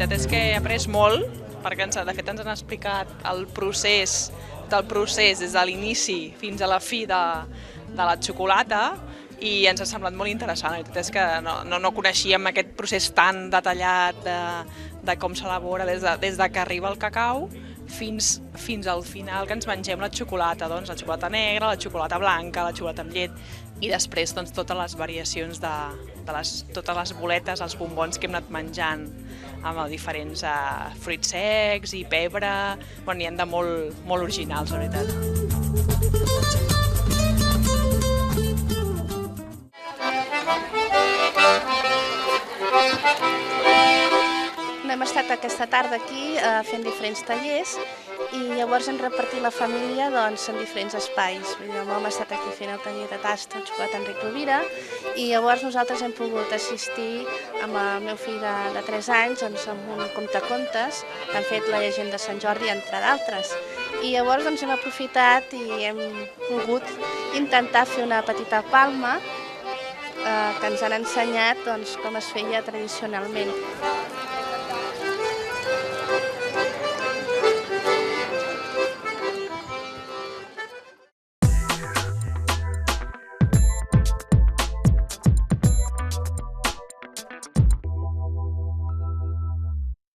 veritat és que he après molt, perquè de fet ens han explicat el procés del procés des de l'inici fins a la fi de la xocolata i ens ha semblat molt interessant. La veritat és que no coneixíem aquest procés tan detallat de com s'elabora des que arriba el cacau fins al final que ens mengem la xocolata, doncs la xocolata negra, la xocolata blanca, la xocolata amb llet i després doncs, totes les variacions de totes les boletes, els bombons que hem anat menjant amb diferents fruits secs i pebre, n'hi ha de molt originals, la veritat. Hem estat aquesta tarda aquí fent diferents tallers i llavors hem repartit la família en diferents espais. Hem estat aquí fent el taller de tasta, el xocolata Enric Rovira, i llavors nosaltres hem pogut assistir amb el meu fill de 3 anys amb un contacontes que han fet la llegenda de Sant Jordi, entre d'altres. I llavors hem aprofitat i hem volgut intentar fer una petita palma que ens han ensenyat com es feia tradicionalment.